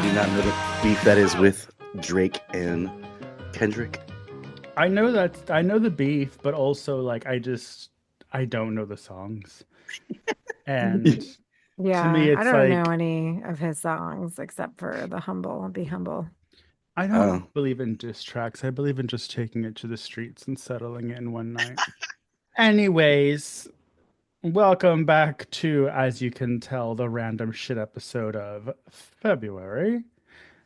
you not know the beef that is with Drake and Kendrick? I know the beef, but also like I don't know the songs. And to me Yeah, I it's don't know like any of his songs except for the humble, be humble. I don't Oh, believe in diss tracks. I believe in just taking it to the streets and settling it in one night. Anyways, welcome back to, as you can tell, the random shit episode of February.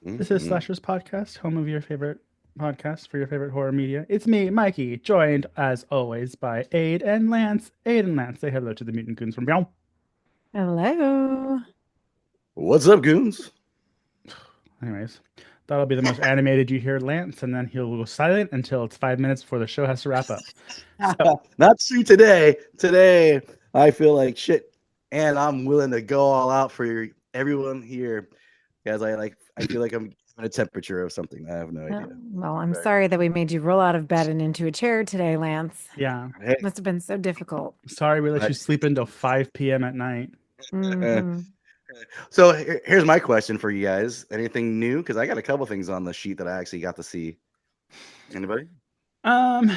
This is mm-hmm. Slasher's Podcast, home of your favorite podcast for your favorite horror media. It's me, Mikey, joined as always by Aid and Lance. Aid and Lance, say hello to the mutant goons from Meow. Hello. What's up, goons? Anyways, that'll be the most animated you hear Lance, and then he'll go silent until it's 5 minutes before the show has to wrap up. So, Not true today. Today, I feel like shit, and I'm willing to go all out for everyone here, guys. I feel like I'm having a temperature of something. I have no Oh, idea. well, I'm Right. sorry that we made you roll out of bed and into a chair today, Lance. yeah, Hey, Must have been so difficult. sorry we let I, you sleep until 5 p.m. at night. Hmm. so here's my question for you guys. Anything new? Because I got a couple things on the sheet that I actually got to see. Anybody? Um,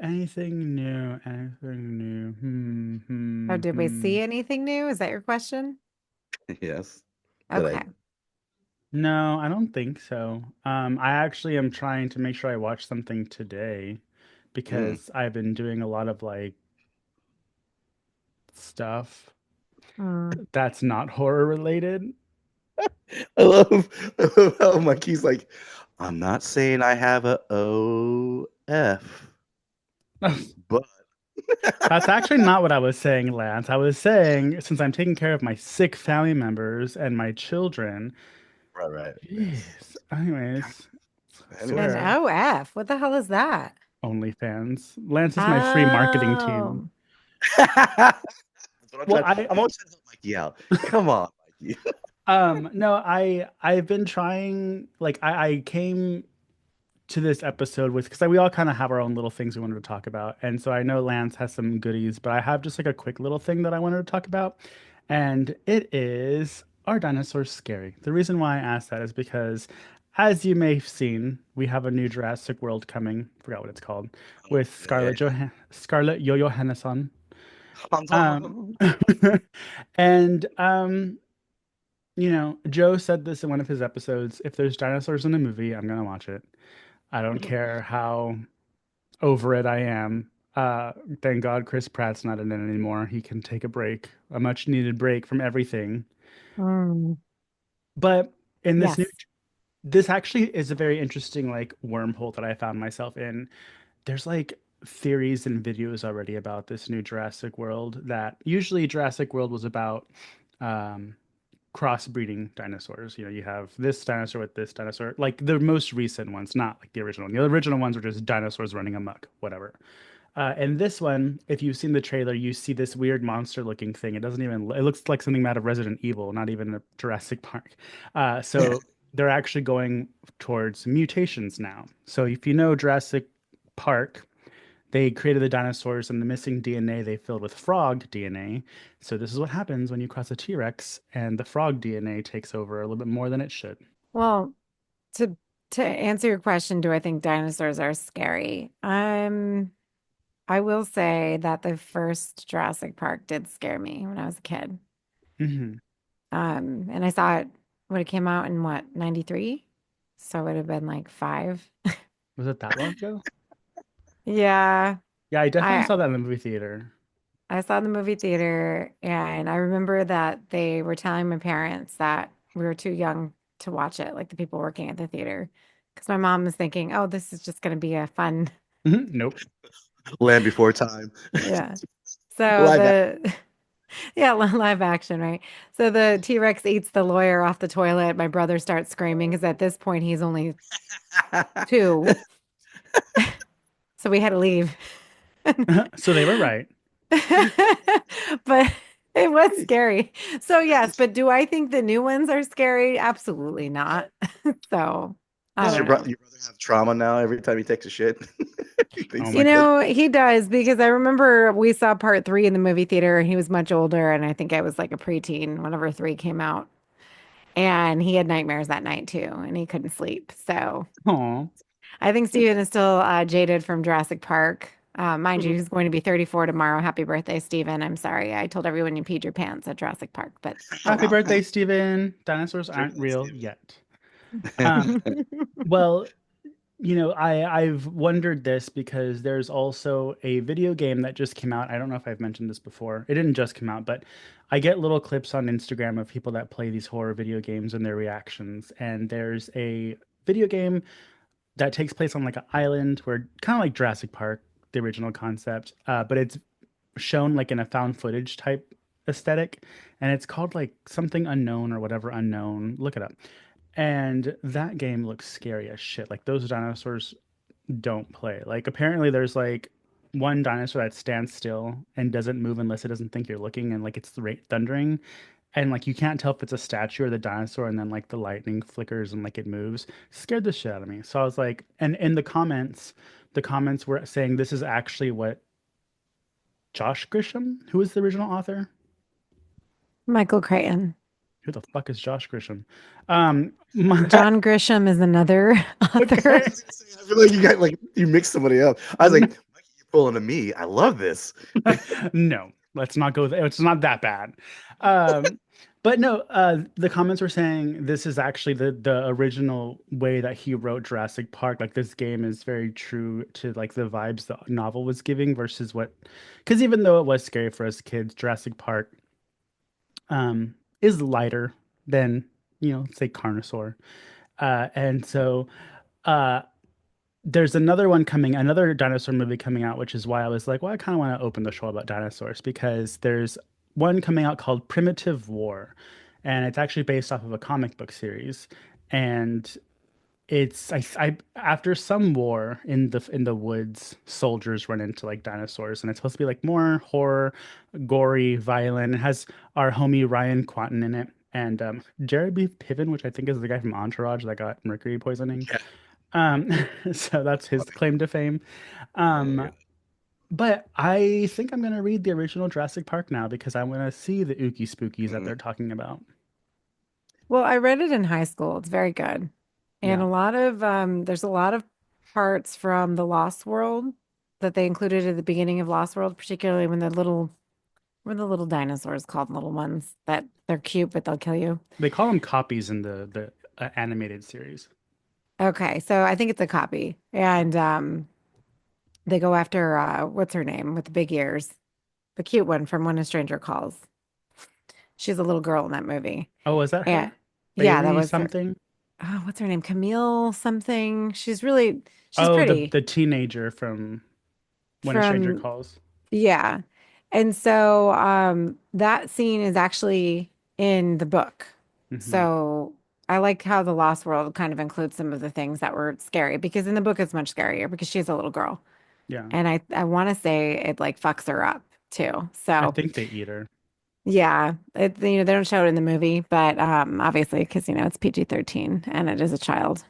anything new? Anything new? Oh, did we Hmm. see anything new? Is that your question? Yes. Did I? Okay. No, I don't think so. I actually am trying to make sure I watch something today Mm. because I've been doing a lot of like stuff Mm. that's not horror related. I love how Mikey's like, I'm not saying I have a OF, but That's actually not what I was saying, Lance. I was saying since I'm taking care of my sick family members and my children. right, right, yes. Jeez. Anyways, I An Anyways, swear. OF. What the hell is that? OnlyFans. Lance is my free marketing team. Oh, that's what I'm Well, trying. I'm always trying to help Mikey out. Come on, Mikey. no, I've been trying like I came to this episode with because we all kind of have our own little things we wanted to talk about. And so I know Lance has some goodies, but I have just like a quick little thing that I wanted to talk about. And it is, are dinosaurs scary? The reason why I asked that is because as you may have seen, we have a new Jurassic World coming. Forgot what it's called with Yeah. Scarlett Johansson. I'm Um, talking- and Joe said this in one of his episodes. If there's dinosaurs in a movie, I'm gonna watch it. I don't care how over it I am. Uh, thank God Chris Pratt's not in it anymore. He can take a break, a much needed break from everything. mm. But in Yes. this actually is a very interesting like wormhole that I found myself in. There's like theories and videos already about this new Jurassic World that usually Jurassic World was about um crossbreeding dinosaurs. You know, you have this dinosaur with this dinosaur, like the most recent ones, not like the original. The original ones were just dinosaurs running amok, whatever. And this one, if you've seen the trailer, you see this weird monster-looking thing. It doesn't even. It looks like something out of Resident Evil, not even a Jurassic Park. So they're actually going towards mutations now. So if you know Jurassic Park, they created the dinosaurs and the missing DNA they filled with frog DNA. So this is what happens when you cross a T-Rex and the frog DNA takes over a little bit more than it should. Well, to to answer your question, do I think dinosaurs are scary? I will say that the first Jurassic Park did scare me when I was a kid. Hmm. And I saw it when it came out in what, 93? So I would have been like 5. Was it that long ago? Yeah. Yeah, I definitely I saw that in the movie theater. I saw the movie theater and I remember that they were telling my parents that we were too young to watch it, like the people working at the theater. Because my mom was thinking, oh, this is just going to be a fun, Mhm. Nope. Land Before Time. yeah. So Live yeah, live action, right? So the T-Rex eats the lawyer off the toilet. My brother starts screaming because at this point he's only action. 2. So we had to leave. So they were right. But it was scary. So yes, but do I think the new ones are scary? Absolutely not. So I Does don't Oh, know. your brother have trauma now every time he takes a shit? He oh thinks my You he's God. dead. know, he does because I remember we saw part 3 in the movie theater and he was much older and I think I was like a preteen whenever 3 came out. and he had nightmares that night too, and he couldn't sleep. So Aw. I think Steven is still jaded from Jurassic Park. Mind you, he's going to be 34 tomorrow. Happy birthday, Steven. I'm sorry. I told everyone you peed your pants at Jurassic Park, but oh Happy well. birthday, Steven. Dinosaurs aren't Congrats, real Steven. yet. Um, well, I've wondered this because there's also a video game that just came out. I don't know if I've mentioned this before. It didn't just come out, but I get little clips on Instagram of people that play these horror video games and their reactions. And there's a video game that takes place on like an island where kind of like Jurassic Park, the original concept, but it's shown like in a found footage type aesthetic, and it's called like something unknown or whatever unknown. Look it up. And that game looks scary as shit. Like those dinosaurs don't play. Like apparently there's like one dinosaur that stands still and doesn't move unless it doesn't think you're looking, and like it's thundering, and like you can't tell if it's a statue or the dinosaur, and then like the lightning flickers and like it moves. Scared the shit out of me. So I was like, and in the comments were saying this is actually what Josh Grisham, who is the original author. Michael Crichton. Who the fuck is Josh Grisham? John Grisham is another author. I feel like you got like you mixed somebody up. I was like, Mikey, you're pulling to me. I love this. No, let's not go there. It's not that bad. But no, the comments were saying this is actually the original way that he wrote Jurassic Park. Like this game is very true to like the vibes the novel was giving versus what, because even though it was scary for us kids, Jurassic Park is lighter than say Carnosaur, and so uh, there's another dinosaur movie coming out, which is why I was like, well, I kind of want to open the show about dinosaurs because there's one coming out called Primitive War, and it's actually based off of a comic book series, and it's I after some war in the woods, soldiers run into like dinosaurs, and it's supposed to be like more horror, gory, violent. It has our homie Ryan Quanten in it, and Jared B. Piven, which I think is the guy from Entourage that got mercury poisoning. Yeah. Um, so that's his claim to fame. Um, but I think I'm gonna read the original Jurassic Park now because I want to see the ookie spookies that Mhm. they're talking about. Well, I read it in high school. It's very good. And Yeah. a lot of there's a lot of parts from the Lost World that they included at the beginning of Lost World, particularly when the little dinosaurs called little ones that they're cute but they'll kill you. They call them copies in the animated series. Okay, so I think it's a copy. And they go after what's her name with the big ears? The cute one from When a Stranger Calls. She's a little girl in that movie. Oh, is that And her? yeah, that Bailey was her. something? Oh, what's her name? Camille something. She's Oh, pretty the teenager from When a Stranger from, Calls. yeah. And so that scene is actually in the book. Hmm. So I like how the Lost World kind of includes some of the things that were scary because in the book it's much scarier because she's a little girl. Yeah. And I want to say it like fucks her up too. I So think they eat her. yeah, they don't show it in the movie, but obviously because it's PG-13 and it is a child.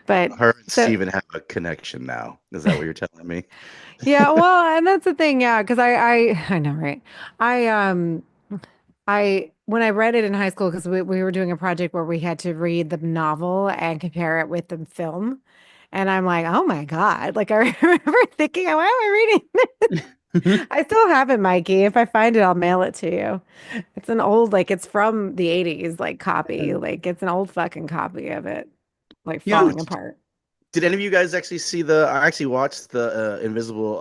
But Her and so Steven have a connection now. Is that what you're telling me? yeah, well, and that's the thing, yeah, because I know, right? I I when I read it in high school because we were doing a project where we had to read the novel and compare it with the film. And I'm like, oh my God. Like I remember thinking, why am I reading this? I still have it, Mikey. If I find it, I'll mail it to you. It's an old, like it's from the 80s, like copy. Like it's an old fucking copy of it, like Yeah. falling apart. Did any of you guys actually see the? I actually watched the Invisible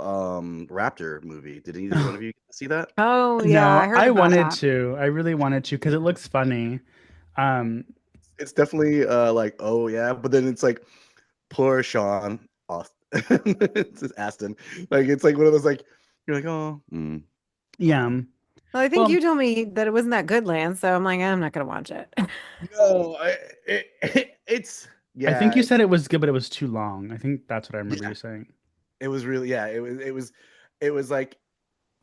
Raptor movie. Did either one of you see that? Oh yeah, I No, heard I about wanted that. to. I really wanted to because it looks funny. Um, It's definitely like, oh yeah, but then it's like poor Sean Austin. It's just Aston. Like it's like one of those like you're like, oh, yeah. oh. Well, I think Well, you told me that it wasn't that good, Lance. So I'm like, I'm not gonna watch it. No, it's I think yeah, you said it was good, but it was too long. I think that's what I remember yeah. you saying. It was really yeah. It was like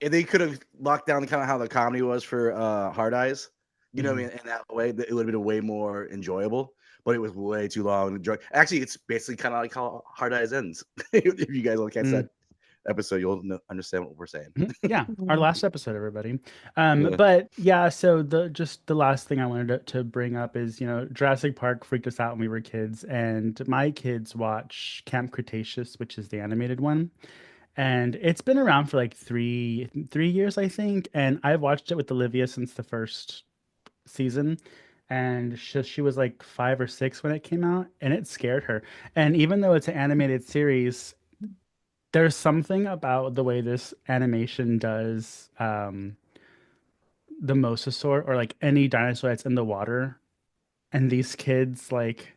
they could have locked down kind of how the comedy was for Hard Eyes. You know what I Hmm. mean? In that way, that it would have been way more enjoyable. But it was way too long. Actually, it's basically kind of like how Hard Eyes ends. If you guys will catch Mm. that episode, you'll understand what we're saying. Mhm. Yeah, our Mm. last episode, everybody. Yeah. But yeah, so the last thing I wanted to bring up is, Jurassic Park freaked us out when we were kids, and my kids watch Camp Cretaceous, which is the animated one, and it's been around for like three years, I think, and I've watched it with Olivia since the first season. And she was like 5 or 6 when it came out, and it scared her. And even though it's an animated series, there's something about the way this animation does the mosasaur or like any dinosaur that's in the water, and these kids like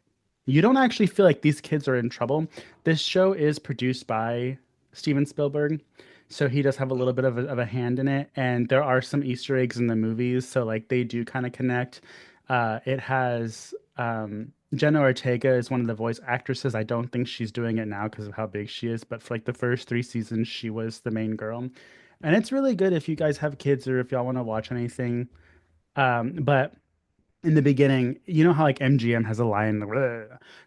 you don't actually feel like these kids are in trouble. This show is produced by Steven Spielberg, so he does have a little bit of a hand in it, and there are some Easter eggs in the movies, so like they do kind of connect. It has Jenna Ortega is one of the voice actresses. I don't think she's doing it now because of how big she is, but for like the first 3 seasons, she was the main girl. And it's really good if you guys have kids or if y'all want to watch anything. But in the beginning, you know how like MGM has a line,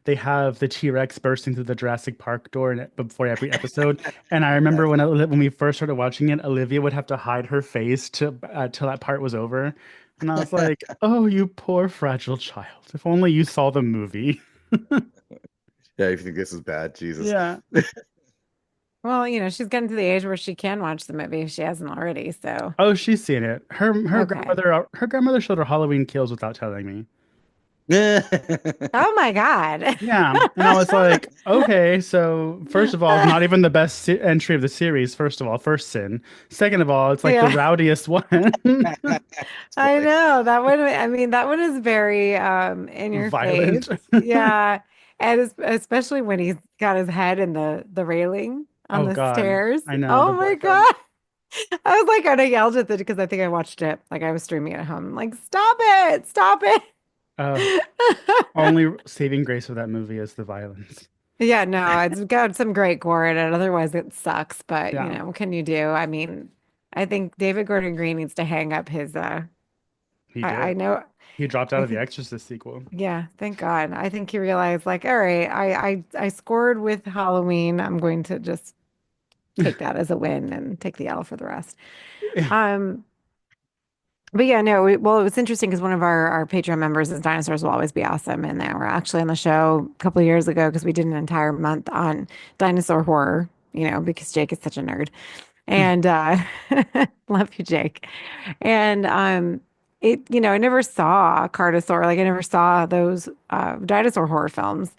they have the T-Rex bursting through the Jurassic Park door before every episode. And I remember Yes. when we first started watching it, Olivia would have to hide her face till that part was over. And I was like, "Oh, you poor fragile child. If only you saw the movie." Yeah, if you think this is bad, Jesus. Yeah. Well, she's getting to the age where she can watch the movie if she hasn't already. So, Oh, she's seen it. okay. Her grandmother showed her Halloween Kills without telling me. Yeah. Oh my God. Yeah, and I was like, okay, so first of all, not even the best entry of the series. First of all, first sin. Second of all, it's like the Yeah, rowdiest one. It's I funny. know that one. I mean, that one is very in your face. Violent. Yeah, and especially when he's got his head in the railing on Oh the God, stairs. I know the Oh my boyfriend. God. I was like, I yelled at it because I think I watched it. Like I was streaming at home. Like, stop it. Stop Uh, it. only saving grace of that movie is the violence. Yeah, no, it's got some great gore in it. Otherwise, it sucks. But, Yeah, what can you do? I mean, I think David Gordon Green needs to hang up his he I did. know He dropped out I of the think Exorcist sequel. yeah, thank God. I think he realized like, all right, I scored with Halloween. I'm going to just take that as a win and take the L for the rest. Yeah. Um, but yeah, no, well, it was interesting because one of our Patreon members is Dinosaurs Will Always Be Awesome. And they were actually on the show a couple of years ago because we did an entire month on dinosaur horror, because Jake is such a nerd. And love you, Jake. And I never saw Carnosaur, like I never saw those dinosaur horror films.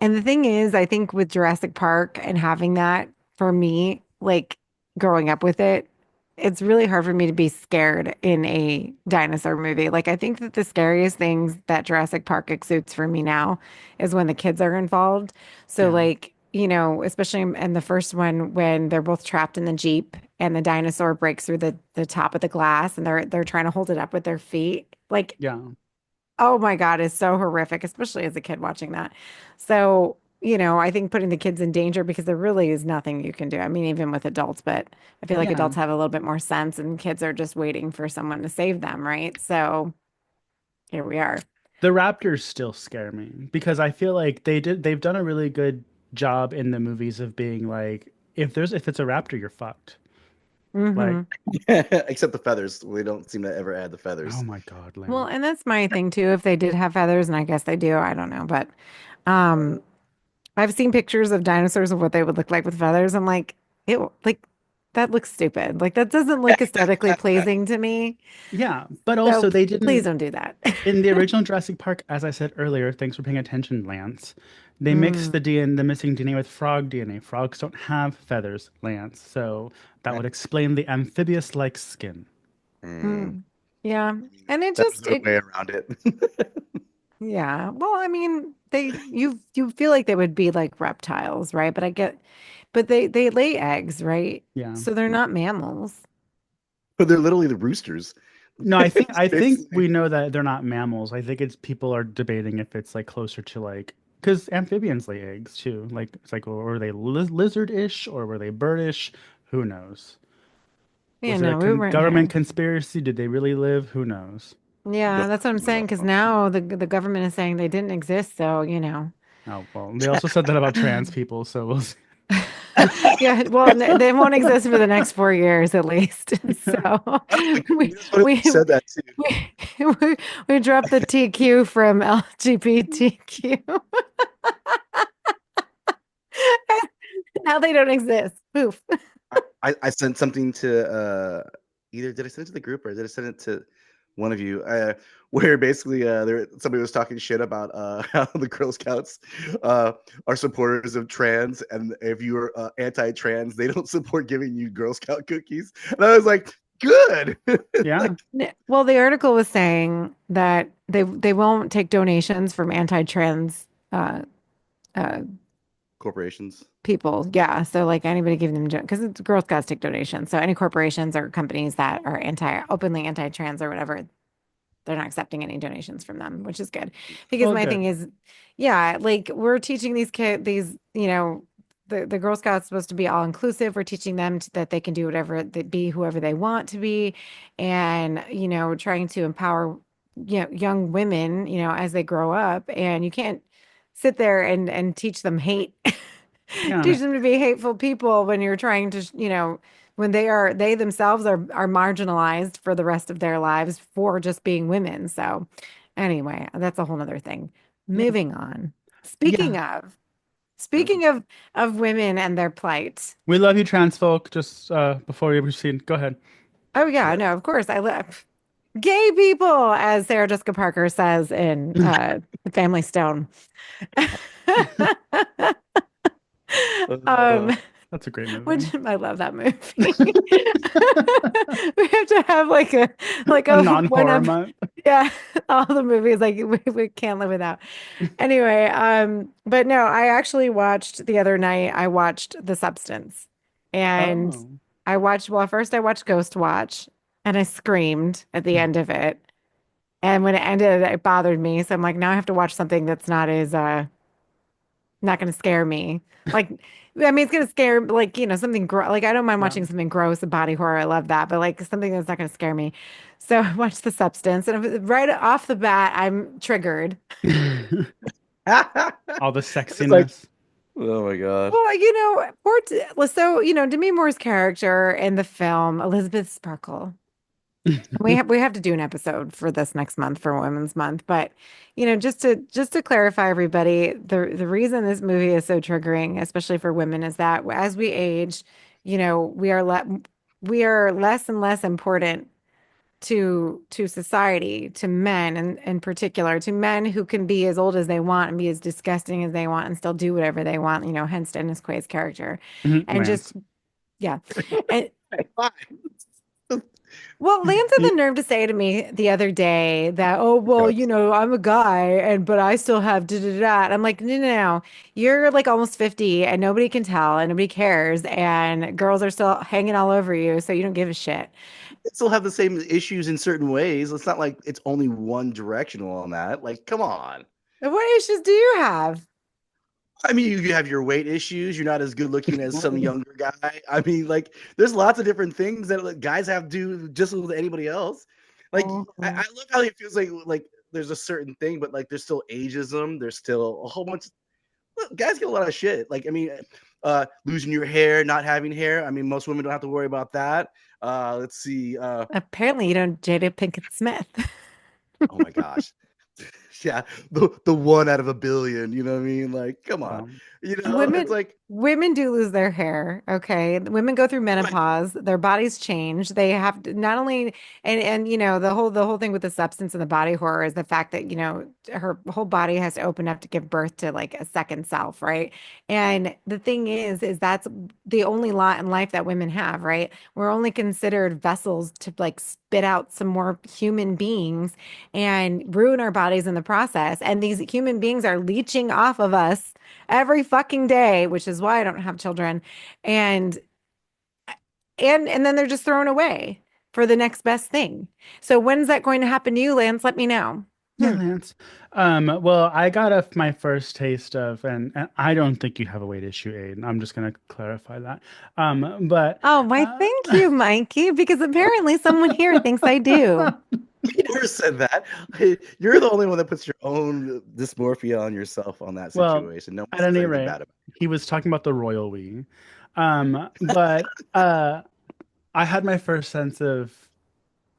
And the thing is, I think with Jurassic Park and having that for me, like growing up with it, it's really hard for me to be scared in a dinosaur movie. Like, I think that the scariest things that Jurassic Park exudes for me now is when the kids are involved. So, Yeah. like, especially in the first one when they're both trapped in the Jeep and the dinosaur breaks through the top of the glass and they're trying to hold it up with their feet. Like, Yeah. oh my God, it's so horrific, especially as a kid watching that. So, I think putting the kids in danger because there really is nothing you can do. I mean, even with adults, but I feel like Yeah. adults have a little bit more sense and kids are just waiting for someone to save them, right? So here we are. The Raptors still scare me because I feel like they've done a really good job in the movies of being like if it's a raptor, you're fucked. Like, Hmm. Except the feathers. We don't seem to ever add the oh feathers. my God, Well, Lance. and that's my thing too. If they did have feathers, and I guess they do, I don't know, but um, I've seen pictures of dinosaurs of what they would look like with feathers. I'm like, like that looks stupid. Like that doesn't look aesthetically pleasing to me. Yeah, but So also they please didn't don't do that. in the original Jurassic Park, as I said earlier, thanks for paying attention, Lance. They mixed Mm, the missing DNA with frog DNA. Frogs don't have feathers, Lance, so that would explain the amphibious-like skin. Mm, mm. Yeah. And it that was just their it way around it. yeah. Well, I mean, you feel like they would be like reptiles, right? But they lay eggs, right? Yeah. So they're not mammals. But they're literally the roosters. No, It's I think basically- we know that they're not mammals. I think it's people are debating if it's like closer to like because amphibians lay eggs too. Like it's like well, were they lizard-ish or were they birdish? Who knows? Yeah, Was it a no, we weren't government here. conspiracy? Did they really live? Who knows? Yeah, that's what I'm We saying. don't Because know. now the government is saying they didn't exist. So, Oh, well, they also said that about trans people, so we'll see. Yeah, well, they won't exist for the next 4 years at least. So we It's funny we you said that too. we dropped the TQ from LGBTQ. Now they don't exist. Poof. I sent something to either did I send it to the group or did I send it to one of you where basically somebody was talking shit about how the Girl Scouts are supporters of trans, and if you're anti-trans they don't support giving you Girl Scout cookies, and I was like, good. Yeah. Well, the article was saying that they won't take donations from anti-trans uh, Corporations. people. Yeah, so like anybody giving them because it's Girl Scouts take donations. So any corporations or companies that are openly anti-trans or whatever, they're not accepting any donations from them, which is good. Because Well, my good. thing is, yeah, like we're teaching these kids, the Girl Scouts supposed to be all inclusive. We're teaching them that they can do whatever, they be whoever they want to be, and trying to empower young women, as they grow up. And you can't sit there and teach them hate, Yeah. teach them to be hateful people when you're trying to, when they themselves are marginalized for the rest of their lives for just being women. So anyway, that's a whole nother thing. Yeah. Moving on. Speaking Yeah. of speaking of women and their plight. We love you, trans folk. Just before we proceed, go ahead. Oh yeah, Yeah. no, of course I love gay people, as Sarah Jessica Parker says in The Family Stone. Uh, um That's a great movie. Which I love that movie. We have to have like A a one non-horror up. month. Yeah, all the movies like we can't live without. Anyway, but no, I actually watched the other night. I watched The Substance, and Oh. first I watched Ghost Watch, and I screamed at the end of it. And when it ended, it bothered me. So I'm like, now I have to watch something that's not going to scare me. Like, I mean, it's going to scare, like, something like, I don't mind Yeah. watching something gross, a body horror. I love that. But like something that's not going to scare me. So I watched The Substance, and right off the bat, I'm triggered. All the it's like, sexiness. oh my god. Well, so, Demi Moore's character in the film, Elizabeth Sparkle. We have to do an episode for this next month for Women's Month, but just to clarify everybody, the reason this movie is so triggering, especially for women, is that as we age, we are less and less important to society, to men, and in particular to men who can be as old as they want and be as disgusting as they want and still do whatever they want, hence Dennis Quaid's character. And just Lance. yeah. And Fine. well, Lance had You, the nerve to say to me the other day that, oh, well, God. I'm a guy but I still have da da da. And I'm like, no, no, no. You're like almost 50 and nobody can tell and nobody cares. And girls are still hanging all over you. So you don't give a shit. They still have the same issues in certain ways. It's not like it's only one directional on that. Like, come on. And what issues do you have? I mean, you have your weight issues. You're not as good looking as some younger guy. I mean, like, there's lots of different things that like, guys have to do just with anybody else. Like, I love how it feels like there's a certain thing, but like there's still ageism. There's still a whole bunch. Look, guys get a lot of shit. Like, I mean, losing your hair, not having hair. I mean, most women don't have to worry about that. Let's see. Apparently, you don't Jada Pinkett Smith. Oh my gosh. Yeah, the one out of a billion, you know what I mean? Like, come on. um, It's Women like, women do lose their hair, okay? Women go through right. menopause, their bodies change. They have to not only and the whole thing with the substance and the body horror is the fact that, her whole body has to open up to give birth to like a second self, right? And the thing is that's the only lot in life that women have, right? We're only considered vessels to like spit out some more human beings and ruin our bodies in the process. And these human beings are leeching off of us every fucking day, which is why I don't have children. And and then they're just thrown away for the next best thing. So when's that going to happen to you, Lance? Let me know. yeah, Lance. Well, I got my first taste of, and I don't think you have a weight issue, Aiden. I'm just gonna clarify that. But Oh, why, thank you, Mikey, because apparently someone here thinks I do. You never said that. You're the only one that puts your own dysmorphia on yourself on that well, situation. No one at says any anything rate, bad about it. He was talking about the royal we. But I had my first sense of,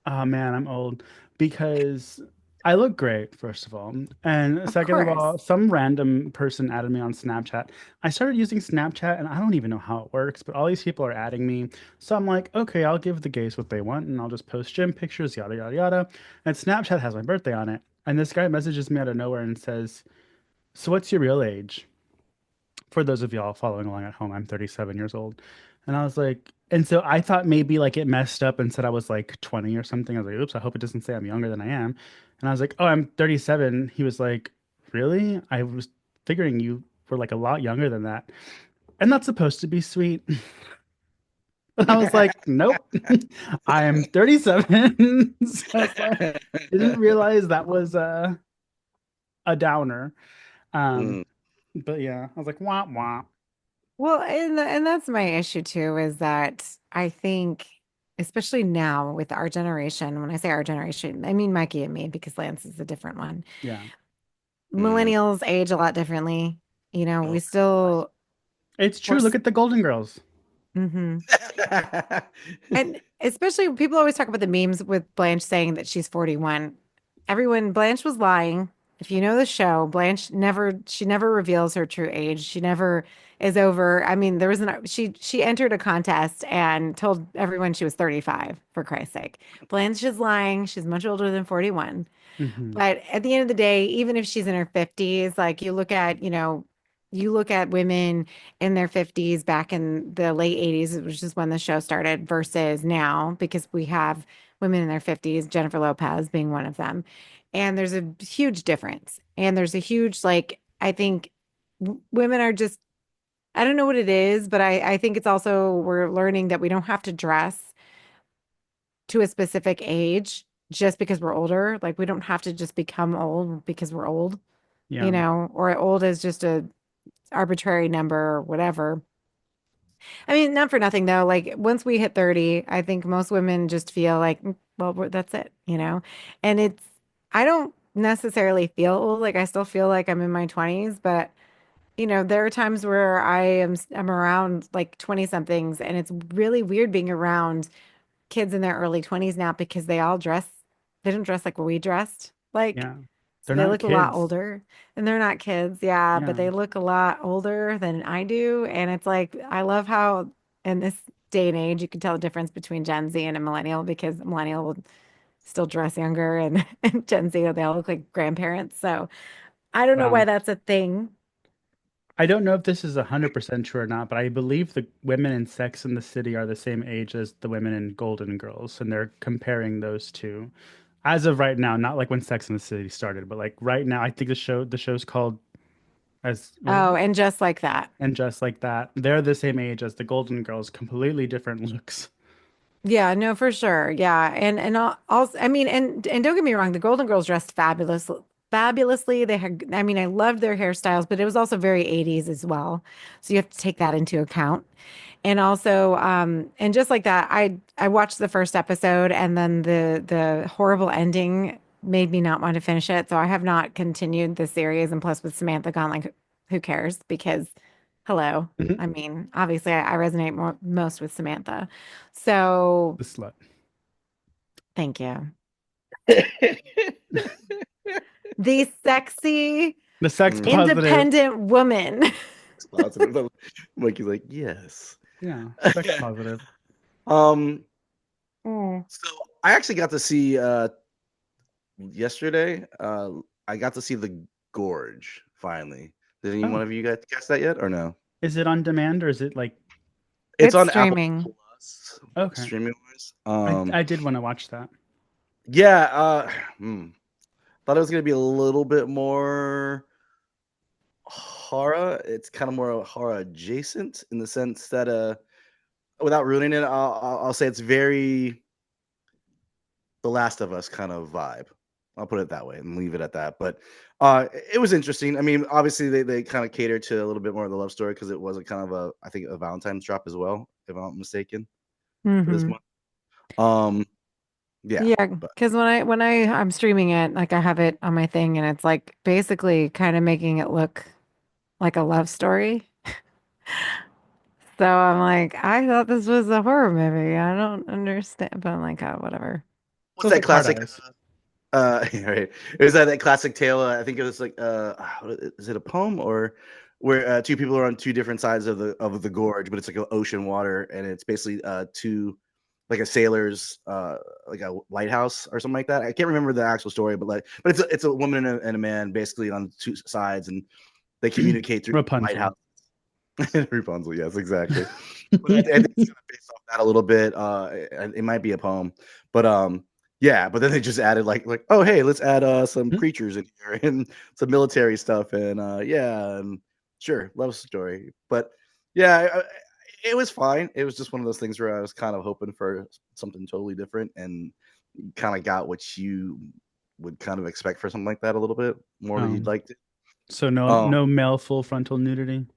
oh man, I'm old because I look great, first of all. And Of second of course. all, some random person added me on Snapchat. I started using Snapchat and I don't even know how it works, but all these people are adding me. So I'm like, okay, I'll give the gays what they want and I'll just post gym pictures, yada, yada, yada. And Snapchat has my birthday on it. And this guy messages me out of nowhere and says, so what's your real age? For those of y'all following along at home, I'm 37 years old. And I was like, and so I thought maybe like it messed up and said I was like 20 or something. I was like, oops, I hope it doesn't say I'm younger than I am. And I was like, oh, I'm 37. He was like, really? I was figuring you were like a lot younger than that. And that's supposed to be sweet. And I was like, nope, I am 37. So I was like, didn't realize that was a downer. Um, Mm. but yeah, I was like, wah, wah. Well, and that's my issue too, is that I think, especially now with our generation, when I say our generation, I mean Mikey and me because Lance is a different one. Yeah. Mhm. Millennials age a lot differently. We Oh. still, It's we're, true. Look at the Golden Girls. mm-hmm. And especially people always talk about the memes with Blanche saying that she's 41. Everyone, Blanche was lying. If you know the show, she never reveals her true age. She never is over. I mean, she entered a contest and told everyone she was 35, for Christ's sake. Blanche is lying. She's much older than 41. Hmm. But at the end of the day, even if she's in her 50s, like you look at women in their 50s back in the late 80s, which is when the show started, versus now, because we have women in their 50s, Jennifer Lopez being one of them. And there's a huge difference. And there's a huge, like, I think women are just, I don't know what it is, but I think it's also, we're learning that we don't have to dress to a specific age just because we're older. Like we don't have to just become old because we're old, Yeah. or old is just a arbitrary number or whatever. I mean, not for nothing though. Like once we hit 30, I think most women just feel like, well, that's it. And I don't necessarily feel old. Like I still feel like I'm in my 20s, but there are times where I'm around like 20 somethings and it's really weird being around kids in their early 20s now because they don't dress like we dressed. Like, Yeah. so They're they not look a lot kids. older and they're not kids. Yeah, but Yeah. they look a lot older than I do. And it's like, I love how in this day and age, you can tell the difference between Gen Z and a millennial because a millennial will still dress younger and Gen Z, they all look like grandparents. So I don't know why Wow. that's a thing. I don't know if this is 100% true or not, but I believe the women in Sex and the City are the same age as the women in Golden Girls, and they're comparing those two. As of right now, not like when Sex and the City started, but like right now, I think the show's called as what is Oh, it? and just like that. And just like that, they're the same age as the Golden Girls, completely different looks. Yeah, no, for sure. Yeah. And also, I mean, and don't get me wrong, the Golden Girls dressed fabulously. They had, I mean, I loved their hairstyles, but it was also very 80s as well. So you have to take that into account. And also, and just like that, I watched the first episode and then the horrible ending made me not want to finish it. So I have not continued the series. And plus with Samantha gone, like who cares? Because hello. Mhm. I mean, obviously I resonate most with Samantha. So The slut. thank you. The sexy, The sex Mm. positive. independent woman. It's positive. Mikey's like, yes. Yeah, sex positive. um, Mm. so I actually got to see yesterday. I got to see the Gorge finally. Did any one Oh, of you guys catch that yet or no? is it on demand or is it like It's It's on Apple streaming. Plus okay? streaming wise. I did want to watch that. Yeah. Thought it was gonna be a little bit more horror. It's kind of more horror adjacent in the sense that without ruining it, I'll say it's very The Last of Us kind of vibe. I'll put it that way and leave it at that. But it was interesting. I mean, obviously they kind of cater to a little bit more of the love story because it was a kind of I think a Valentine's drop as well, if I'm not mistaken, for this Hmm. month. Um, yeah, Yeah, but because I'm streaming it, like I have it on my thing, and it's like basically kind of making it look like a love story. So I'm like, I thought this was a horror movie. I don't understand, but I'm like, oh, whatever. What's So it's that like hard classic? eyes. Right. It was that classic tale. I think it was like, is it a poem or where two people are on two different sides of the gorge, but it's like ocean water, and it's basically two like a sailor's like a lighthouse or something like that. I can't remember the actual story, but it's a woman and a man basically on two sides, and they communicate through the Rapunzel. lighthouse. Rapunzel, yes, exactly. But I think it's kind of based off that a little bit. It might be a poem, but yeah. But then they just added like oh hey, let's add some creatures in here and some military stuff and yeah, and sure, love story. But yeah, it was fine. It was just one of those things where I was kind of hoping for something totally different, and kind of got what you would kind of expect for something like that a little bit more than you'd Um, like to. so no Um, no male full frontal nudity,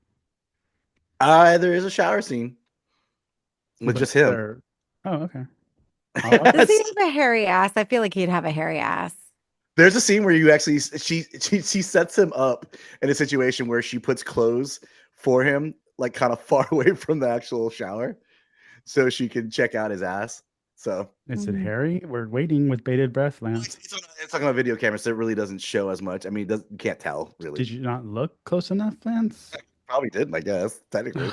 there is a shower scene with but just him. they're oh okay. I'll watch Does it. he have a hairy ass? I feel like he'd have a hairy ass. There's a scene where you actually she sets him up in a situation where she puts clothes for him, like kind of far away from the actual shower, so she can check out his ass. So Is it Mhm. Harry? We're waiting with bated breath, Lance. it's on a video camera, so it really doesn't show as much. I mean, you can't tell really. Did you not look close enough, Lance? Probably didn't, I guess technically.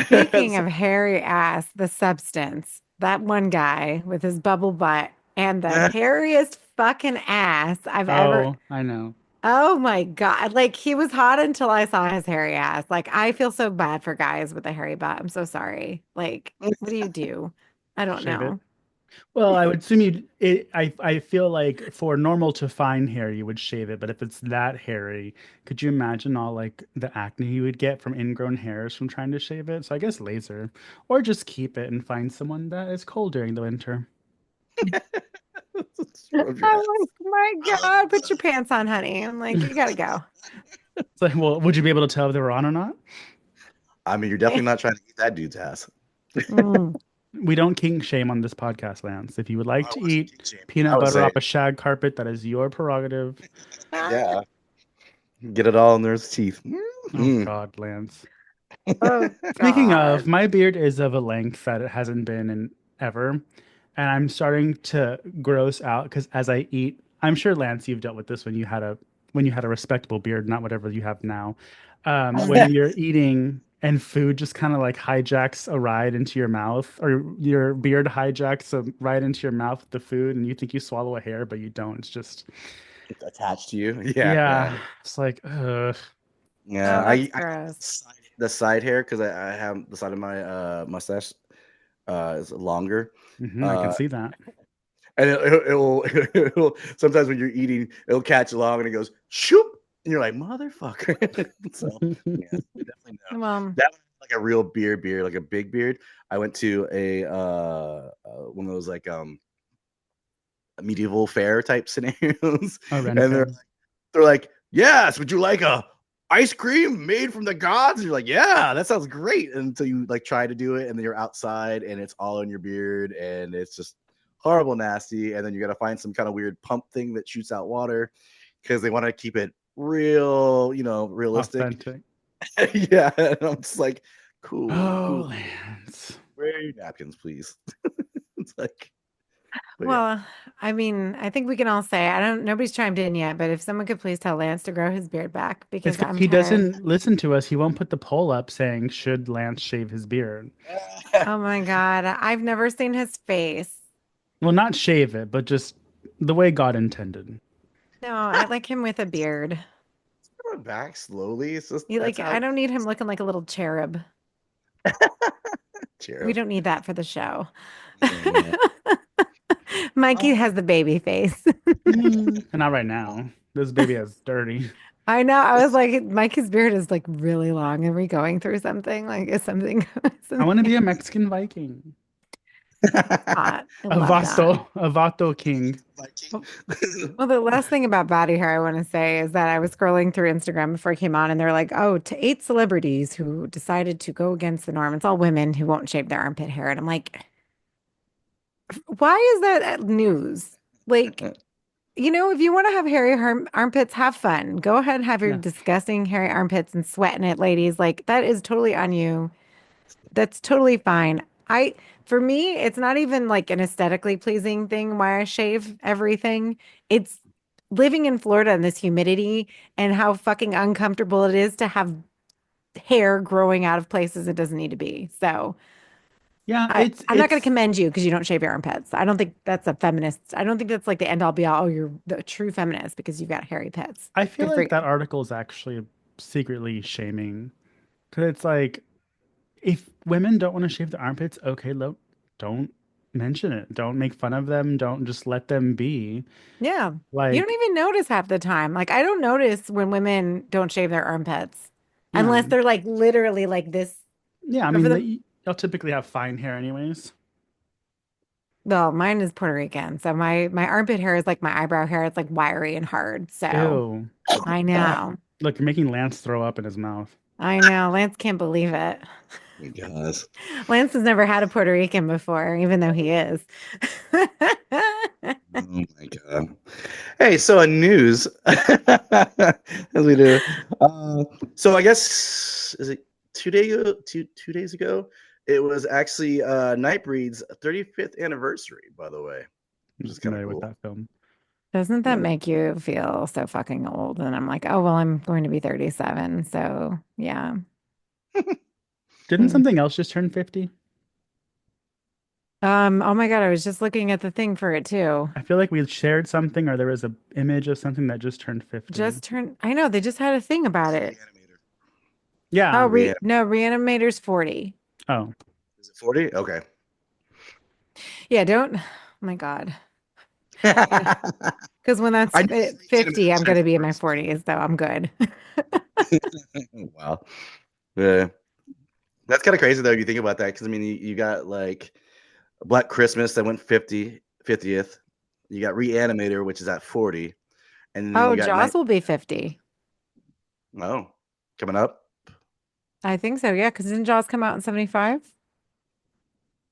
Speaking So, of hairy ass, the substance, that one guy with his bubble butt and the hairiest fucking ass I've ever. Oh, I know. Oh my God. Like he was hot until I saw his hairy ass. Like I feel so bad for guys with a hairy butt. I'm so sorry. Like, what do you do? I don't Shave it. know. Well, I would assume you. I feel like for normal to fine hair, you would shave it. But if it's that hairy, could you imagine all like the acne you would get from ingrown hairs from trying to shave it? So I guess laser, or just keep it and find someone that is cold during the winter. Rub your I'm ass. like, my God, put your pants on, honey. I'm like, you gotta go. It's like, well, would you be able to tell if they were on or not? I mean, you're definitely not trying to eat that dude's ass. Mm. We don't kink shame on this podcast, Lance. If you would like I to wasn't eat king shaming. I peanut was butter saying, off a shag carpet, that is your prerogative. yeah, get it all in their teeth. Oh Mm. God, Lance. Oh Speaking of, God. my beard is of a length that it hasn't been in ever, and I'm starting to gross out because as I eat, I'm sure Lance, you've dealt with this when you had a respectable beard, not whatever you have now. When you're eating and food just kind of like hijacks a ride into your mouth, or your beard hijacks a ride into your mouth with the food, and you think you swallow a hair, but you don't. It's just, It's attached to you. Yeah, yeah, yeah, it's like, ugh. yeah. Oh, that's I gross. the side hair because I have the side of my mustache is longer. I can Uh, see that. and it'll sometimes when you're eating, it'll catch along and it goes shoop, and you're like motherfucker. So yeah, definitely no. Well, That was like a real beard, like a big beard. I went to a one of those like medieval fair type scenarios, Oh, Ren and Fair. they're like, yes, would you like a ice cream made from the gods? And you're like, yeah, that sounds great. Until you like try to do it, and then you're outside, and it's all in your beard, and it's just horrible, nasty. And then you got to find some kind of weird pump thing that shoots out water because they want to keep it real, realistic. Authentic. Yeah, and I'm just like, cool, Oh, cool. Lance. Where are your napkins, please? It's like, but yeah. well, I mean, I think we can all say, I don't, nobody's chimed in yet, but if someone could please tell Lance to grow his beard back It's because because I'm he tired. doesn't listen to us. He won't put the poll up saying, should Lance shave his beard? Oh my God. I've never seen his face. Well, not shave it, but just the way God intended. No, I like him with a beard. Going back slowly. It's just You that's like, how I don't need him looking like a little cherub. We cherub. don't need that for the show. Yeah. Mikey has the baby face. And not right now. This baby is dirty. I know. I was like, Mikey's beard is like really long. Are we going through something? Like, is something, I want to something be a Mexican Viking. hot? I A love that. Vato king. Well, the last thing about body hair I want to say is that I was scrolling through Instagram before I came on, and they're like, oh, to eight celebrities who decided to go against the norm. It's all women who won't shave their armpit hair. And I'm like, why is that news? Like, if you want to have hairy armpits, have fun. Go ahead and have your Yeah. disgusting hairy armpits and sweat in it, ladies. Like, that is totally on you. That's totally fine. For me, it's not even like an aesthetically pleasing thing why I shave everything. It's living in Florida in this humidity and how fucking uncomfortable it is to have hair growing out of places it doesn't need to be. So Yeah, I'm not going to commend you because you don't shave your armpits. I don't think that's a feminist. I don't think that's like the end all be all. Oh, you're the true feminist because you've got hairy pits. I feel Good for like you. that article is actually secretly shaming because it's like if women don't want to shave their armpits, okay, don't mention it. Don't make fun of them. Don't just let them be. Yeah. You don't Like, even notice half the time. Like I don't notice when women don't shave their armpits yeah, unless they're like literally like this. yeah. I But for mean, the they'll typically have fine hair, anyways. well, mine is Puerto Rican. So my armpit hair is like my eyebrow hair. It's like wiry and hard. So Ew. I know. Look, you're making Lance throw up in his mouth. I know. Lance can't believe it. My gosh. Lance has never had a Puerto Rican before, even though he is. Oh my god. Hey, so in news, as we do. So I guess is it 2 days ago? Two days ago, it was actually Nightbreed's 35th anniversary. By the way, I'm which not is kind of familiar with cool. that film. Doesn't that Yeah. make you feel so fucking old? And I'm like, oh, well, I'm going to be 37. So yeah. Didn't Mm. something else just turn 50? Oh my God, I was just looking at the thing for it too. I feel like we shared something or there was a image of something that just turned 50. Just turned, I know they just had a thing about It's it. Reanimator. Oh, Yeah. no, Reanimator's 40. Oh, Is it 40? Okay. Yeah, don't, oh my God. Because when I that's knew this 50, Reanimator I'm going turned to be in 40. my 40s, so I'm good. Wow. Yeah. That's kind of crazy though. If you think about that, because I mean, you got like Black Christmas that went 50th. You got Reanimator, which is at 40, and then Oh, you got Jaws Night. will be 50. Oh, coming up. I think so, yeah, because didn't Jaws come out in 75?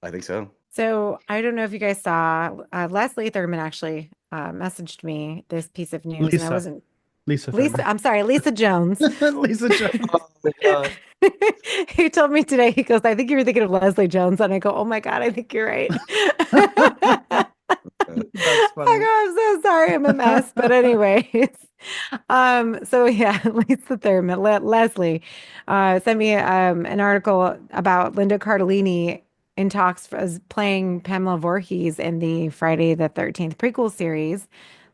I think so. So I don't know if you guys saw, Leslie Thurman actually messaged me this piece of news, and I Lisa. wasn't Lisa Lisa, Thurman. I'm sorry, Lisa Jones. Lisa Jones. Oh my god. He told me today, he goes, I think you were thinking of Leslie Jones. And I go, oh my God, I think you're right. That's I funny. go, I'm so sorry, I'm a mess. But anyways, so yeah, Lisa Thurman, Leslie, sent me an article about Linda Cardellini in talks as playing Pamela Voorhees in the Friday the 13th prequel series,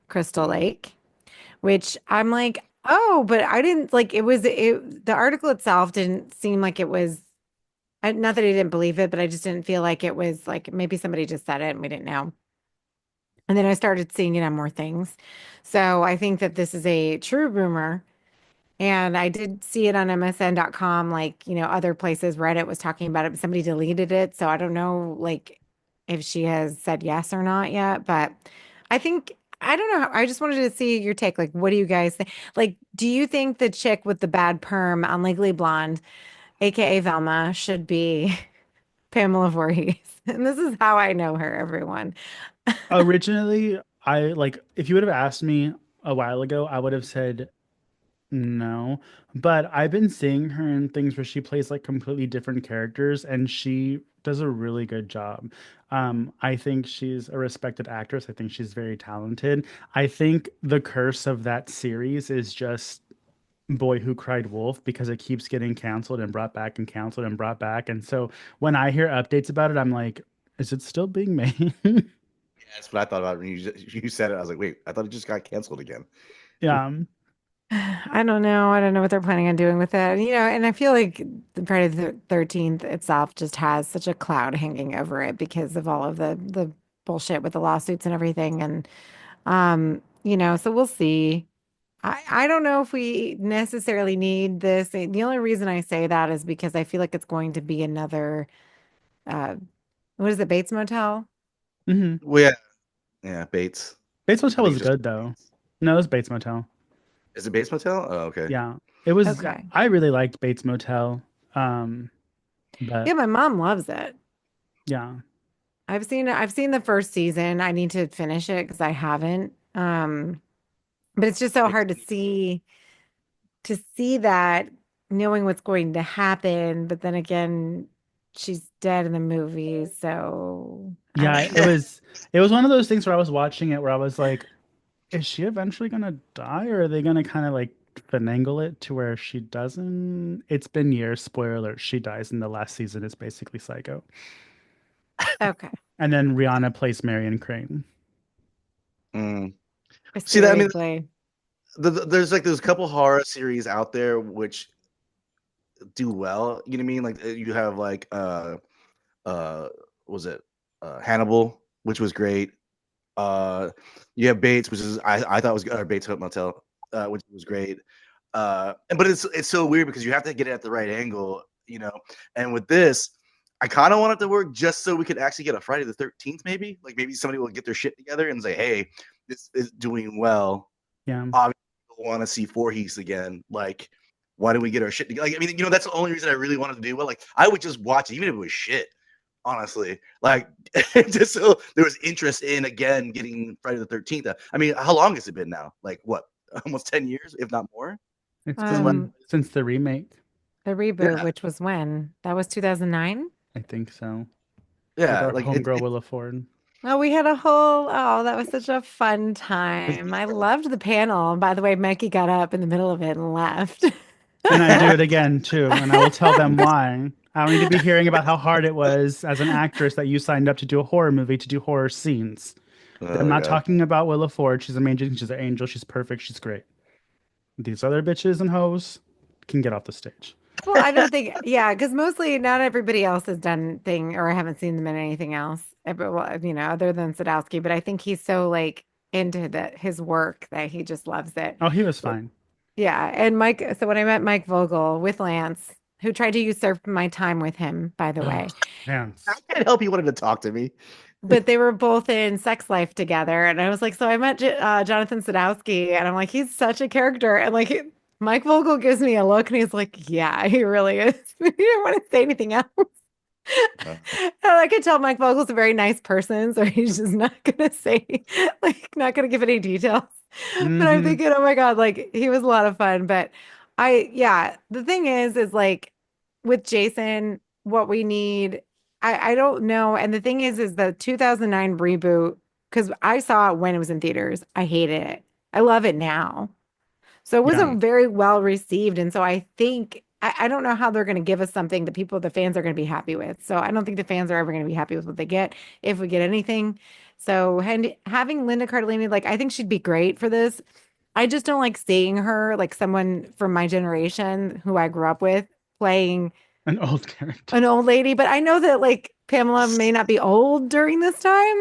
Crystal Mm. Lake, which I'm like, oh, but I didn't like the article itself didn't seem like it was not that I didn't believe it, but I just didn't feel like it was like maybe somebody just said it and we didn't know. And then I started seeing it on more things. So I think that this is a true rumor. And I did see it on MSN.com, like, other places. Reddit was talking about it, but somebody deleted it. So I don't know, like, if she has said yes or not yet. But I think, I don't know. I just wanted to see your take. Like, what do you guys think? Like, do you think the chick with the bad perm on Legally Blonde, AKA Velma, should be Pamela Voorhees? And this is how I know her, everyone. Originally, I like if you would have asked me a while ago, I would have said no. But I've been seeing her in things where she plays like completely different characters and she does a really good job. I think she's a respected actress. I think she's very talented. I think the curse of that series is just Boy Who Cried Wolf because it keeps getting canceled and brought back and canceled and brought back. And so when I hear updates about it, I'm like, is it still being made? Yeah, that's what I thought about when you said it. I was like, wait, I thought it just got canceled again. Yeah. I don't know. I don't know what they're planning on doing with it. And I feel like the Friday the 13th itself just has such a cloud hanging over it because of all of the bullshit with the lawsuits and everything. And so we'll see. I don't know if we necessarily need this. The only reason I say that is because I feel like it's going to be another uh what is it, Bates Motel? Hmm. Well, yeah, yeah, Bates. Bates I Motel think was it's just good though. Bates. No, it was Bates Motel. Is it Bates Motel? Oh, okay. Yeah. It was Okay. I really liked Bates Motel. Um, but Yeah, my mom loves it. yeah. I've seen the first season. I need to finish it because I haven't. But it's just so Bates hard to see that knowing what's going to happen, but then again, she's dead in the movie, so I Yeah, don't it know. was one of those things where I was watching it where I was like, is she eventually gonna die, or are they gonna kind of like finagle it to where she doesn't? It's been years. Spoiler alert: she dies in the last season. It's basically Psycho, Okay. and then Rihanna plays Marion Crane. Mm. See that? I mean, Prehistorically. there's like there's a couple horror series out there which do well. You know what I mean? Like you have like was it Hannibal, which was great. Uh, you have Bates, which is I thought was good, or Bates Motel, which was great. But it's so weird because you have to get it at the right angle, you know. And with this, I kind of want it to work just so we could actually get a Friday the 13th, maybe. Like maybe somebody will get their shit together and say, "Hey, this is doing well. Yeah, Obviously, people want to see Voorhees again. Like, why don't we get our shit together?" Like, I mean, you know, that's the only reason I really wanted to do well. Like, I would just watch it, even if it was shit. Honestly, like just so there was interest in again getting Friday the 13th. I mean, how long has it been now? Like what? Almost 10 years, if not more. it's Since last, been since the remake. The reboot, yeah, which was when? That was 2009? I think so. With yeah. our Like homegirl Willa Ford. Oh, we had a whole, oh, that was such a fun time. I loved the panel. By the way, Mikey got up in the middle of it and left. And I do it again too, and I will tell them why. I don't need to be hearing about how hard it was as an actress that you signed up to do a horror movie to do horror scenes. I'm oh not god. talking about Willa Ford. She's amazing. She's an angel. She's perfect. She's great. These other bitches and hoes can get off the stage. Well, I don't think, yeah, because mostly not everybody else has done thing, or I haven't seen them in anything else, well, other than Sadowski. But I think he's so like into his work that he just loves it. Oh, he was fine. Yeah, and Mike. So when I met Mike Vogel with Lance, who tried to usurp my time with him, by the Oh, way, I Lance. can't help you wanted to talk to me. but they were both in Sex Life together, and I was like, so I met Jonathan Sadowski, and I'm like, he's such a character, and like Mike Vogel gives me a look, and he's like, yeah, he really is. He didn't want to say anything else. Uh, And I could tell Mike Vogel's a very nice person, so he's just not gonna say, like, not gonna give any details. But I'm Mm-hmm. thinking, oh my God, like he was a lot of fun. But yeah, the thing is like with Jason, what we need, I don't know. And the thing is the 2009 reboot, because I saw it when it was in theaters. I hated it. I love it now. So it Yeah. mm, wasn't very well received. And so I think I don't know how they're going to give us something that the fans are going to be happy with. So I don't think the fans are ever going to be happy with what they get if we get anything. So and having Linda Cardellini, like I think she'd be great for this. I just don't like seeing her like someone from my generation who I grew up with playing An old character. an old lady. But I know that like Pamela may not be old during this time.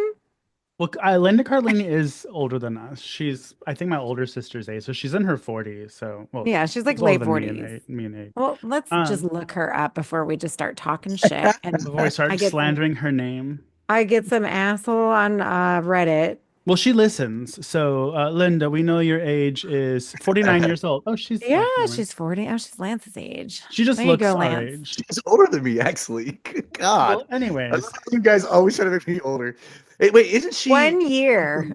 Well, Linda Cardellini is older than us. She's, I think, my older sister's age, so she's in her 40s. So, well, Yeah, she's like she's older late than me 40s. and age. Well, let's just Um, look her up before we just start talking shit. And before we I start get some slandering her name. I get some asshole on Reddit. Well, she listens. So, Linda, we know your age is 49 years old. Oh, she's, Yeah, oh, never mind. she's 40. Oh, she's Lance's age. She just There you looks go, our Lance. age. she's older than me, actually. Good God. Well, I love anyways, how you guys always try to make me older. Hey, wait, isn't she 1 year.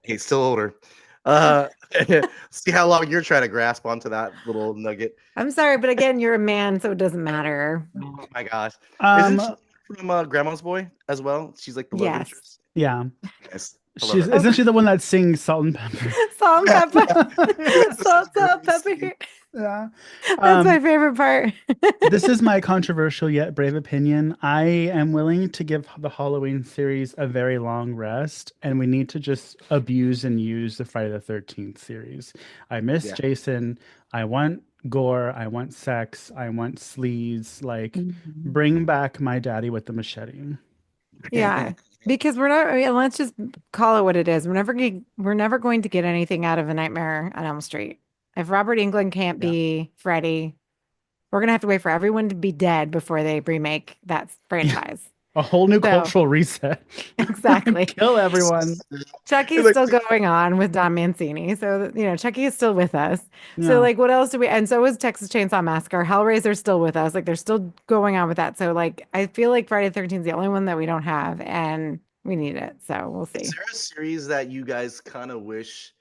He's still older. Uh, see how long you're trying to grasp onto that little nugget. I'm sorry, but again, you're a man, so it doesn't matter. Oh my gosh. Isn't she um, from Grandma's Boy as well? She's like the love Yes. interest. yeah, Yes. I love her. Oh, isn't she the one that sings Salt and Pepper? salt and Yeah, pepper. that's the Salt, salt, greatest pepper. scene. Yeah. That's my Um, favorite part. This is my controversial yet brave opinion. I am willing to give the Halloween series a very long rest, and we need to just abuse and use the Friday the 13th series. I miss Yeah. Jason. I want gore. I want sex. I want sleaze. Like, Mhm. bring back my daddy with the machete. Yeah, because we're not, I mean, let's just call it what it is. We're never going to get anything out of A Nightmare on Elm Street. If Robert Englund can't Yeah. be Freddy, we're gonna have to wait for everyone to be dead before they remake that Yeah. franchise. A whole new So cultural reset. exactly. Kill everyone. Chucky's Like, still going on with Don Mancini. So, Chucky is still with us. So, Yeah. like, what else do we, and so is Texas Chainsaw Massacre. Hellraiser's still with us. Like, they're still going on with that. So, like, I feel like Friday the 13th is the only one that we don't have, and we need it. So, we'll is see. there a series that you guys kind of wish,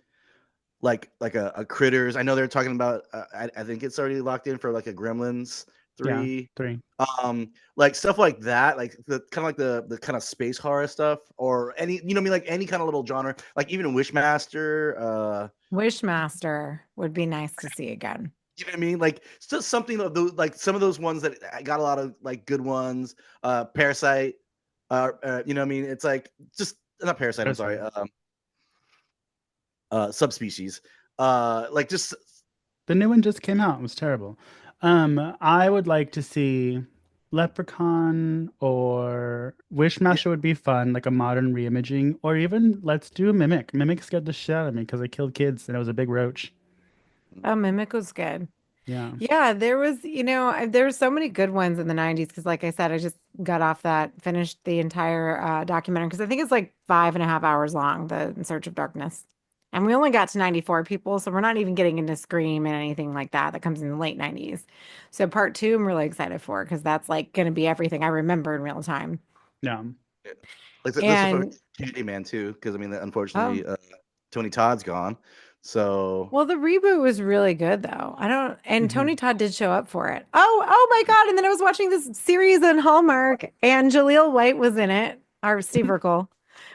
like a Critters? I know they're talking about. I think it's already locked in for like a Gremlins Yeah, three. three. Like stuff like that, like the kind of like the kind of space horror stuff, or any, you know what I mean, like any kind of little genre, like even Wishmaster. Wishmaster would be nice to see again. You know what I mean? Like still something of those, like some of those ones that I got a lot of like good ones. Parasite. You know what I mean? It's like just not Parasite. I'm sorry. Parasite. Subspecies. Like just The new one just came out. It was terrible. I would like to see Leprechaun or yeah. Wishmaster would be fun, like a modern reimaging, or even let's do a Mimic. Mimic scared the shit out of me because I killed kids and it was a big roach. Oh, Mimic was good. Yeah. Yeah, there was, there were so many good ones in the 90s because, like I said, I just got off that, finished the entire documentary because I think it's like 5.5 hours long, The In Search of Darkness. And we only got to 94 people, so we're not even getting into Scream and anything like that that comes in the late 90s. So part two, I'm really excited for because that's like going to be everything I remember in real time. Yeah. Yeah. Like this will And Candyman too, because I mean, oh, unfortunately, Tony Todd's gone. So well, the reboot was really good though. I don't, and Hmm. Tony Todd did show up for it. Oh my God. And then I was watching this series on Hallmark and Jaleel White was in it. Our Steve Urkel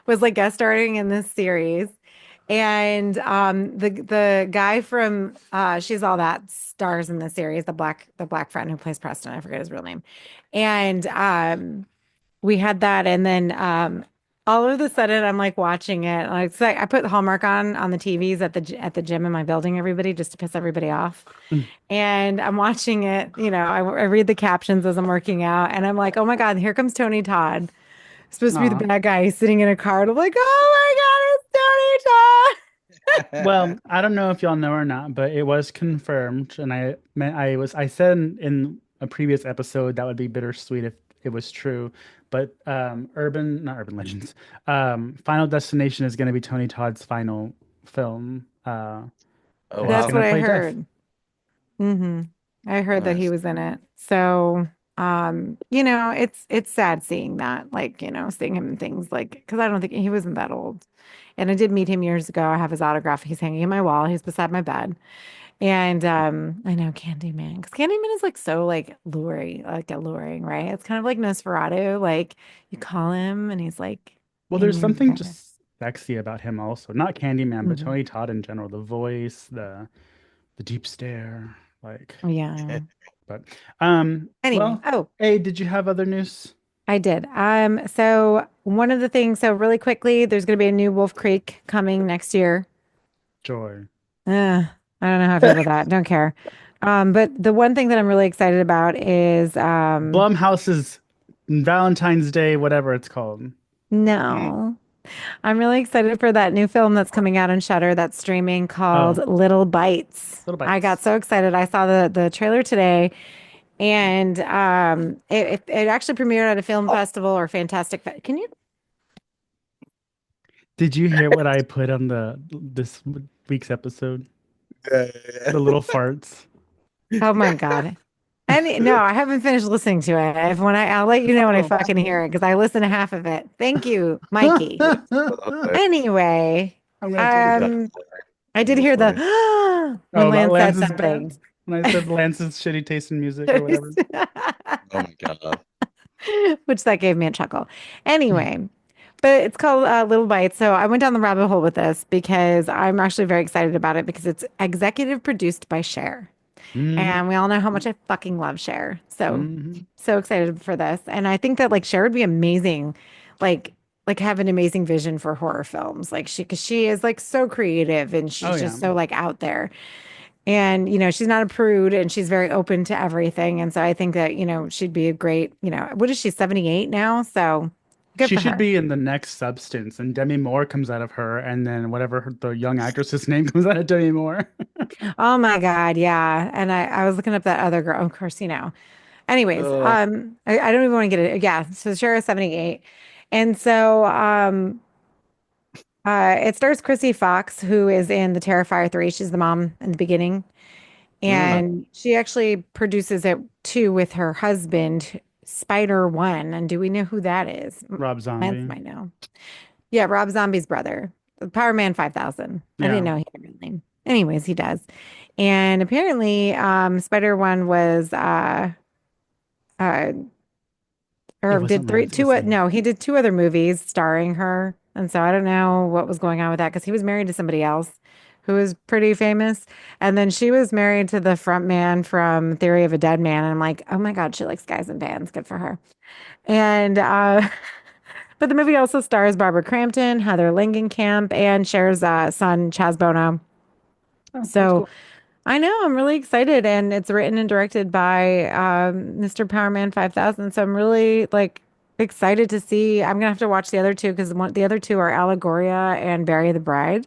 was like guest starring in this series. And the guy from She's All That stars in the series, the black friend who plays Preston. I forget his real name. And we had that, and then all of a sudden I'm like watching it. Like, it's like I put Hallmark on the TVs at the gym in my building, everybody, just to piss everybody off. And I'm watching it, I read the captions as I'm working out, and I'm like, oh my God, here comes Tony Todd. Supposed to be the Aw. bad guy. He's sitting in a car. And I'm like, oh my God, it's Tony Todd. Well, I don't know if y'all know or not, but it was confirmed, and I said in a previous episode that would be bittersweet if it was true. But not urban legends. Final Destination is going to be Tony Todd's final film, oh and he's That's going what to I play Death. heard. Hmm. I heard that he nice. was in it. So, it's sad seeing that, like, seeing him in things like, because I don't think he wasn't that old. And I did meet him years ago. I have his autograph. He's hanging in my wall. He's beside my bed. And I know Candyman, because Candyman is like so like alluring, right? It's kind of like Nosferatu. Like you call him and he's like Well, in there's your something bed. just sexy about him also. Not Candyman, but Mhm. Tony Todd in general. The voice, the deep stare, like. Yeah. But Anyway, well, hey, did you have other news? I did. So one of the things, so really quickly, there's going to be a new Wolf Creek coming next year. Joy. I don't know how I feel about that. Don't care. But the one thing that I'm really excited about is Blumhouse's Valentine's Day, whatever it's called. Mm. no. I'm really excited for that new film that's coming out on Shudder that's streaming called Oh, Little Bites. Little I got Bites. so excited. I saw the trailer today, and it actually premiered at a film festival or Fantastic. Can you? Did you hear what I put on the this week's episode? Yeah. The little farts. Oh my God. No, I haven't finished listening to it. If when I'll let you know when I Oh. fucking hear it because I listened to half of it. Thank you, Mikey. I'm Anyway, gonna take a That's drink. um, I that's did so hear funny. the when Oh, about Lance said Lance's band? something. When I said Lance's shitty taste in music or whatever. Oh my god. Which that gave me a chuckle. Anyway, but it's called Little Bites. So I went down the rabbit hole with this because I'm actually very excited about it because it's executive produced by Cher. Hmm. And we all know how much I fucking love Cher. So, Hmm. so excited for this. And I think that like Cher would be amazing, like, have an amazing vision for horror films. Like because she is like so creative and Oh she's yeah. just so like out there. And, she's not a prude and she's very open to everything. And so I think that, she'd be a great, what is she, 78 now? So good She for should her. be in the next Substance, and Demi Moore comes out of her, and then whatever the young actress's name comes out of Demi Moore. Oh my God. Yeah. And I was looking up that other girl. Of course, Anyways, Uh, I don't even want to get it. Yeah. So Cher is 78. And so, it stars Chrissy Fox, who is in The Terrifier 3. She's the mom in the beginning. mm. And she actually produces it too with her husband, Spider One. And do we know who that is? Rob Lance Zombie. might know. Yeah, Rob Zombie's brother, Power Man 5000. I didn't Yeah. know he had a real name. Anyways, he does. And apparently, Spider One was uh, It or did wasn't three, Lance. It two, was the no, he did two other movies starring her. And so I don't know what was going on with that because he was married to somebody else who was pretty famous. And then she was married to the front man from Theory of a Dead Man. And I'm like, oh my God, she likes guys in bands. Good for her. And, but the movie also stars Barbara Crampton, Heather Langenkamp, and Cher's son, Chaz Bono. oh, that's So cool. I know I'm really excited, and it's written and directed by Mr. Powerman 5000. So I'm really like excited to see. I'm gonna have to watch the other two because the other two are Allegoria and Bury the Bride.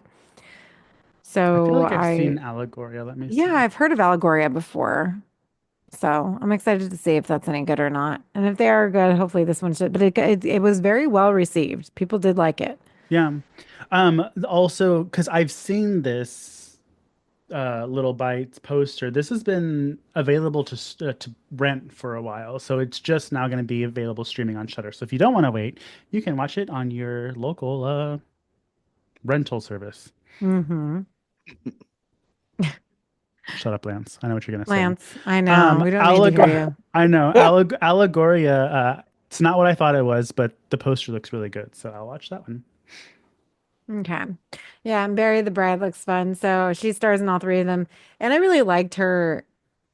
I feel So like I've seen Allegoria. Let me yeah, see. I've heard of Allegoria before. So I'm excited to see if that's any good or not. And if they are good, hopefully this one should. But it was very well received. People did like it. Yeah. Also, because I've seen this Little Bites poster. This has been available to rent for a while, so it's just now going to be available streaming on Shutter. So if you don't want to wait, you can watch it on your local rental service. Mm-hmm. Shut up, Lance. I know what you're going to say. Lance, I know. We don't need to hear you. I know. Allegoria. It's not what I thought it was, but the poster looks really good, so I'll watch that one. Okay. Yeah, and Bury the Bride looks fun. So she stars in all three of them. And I really liked her.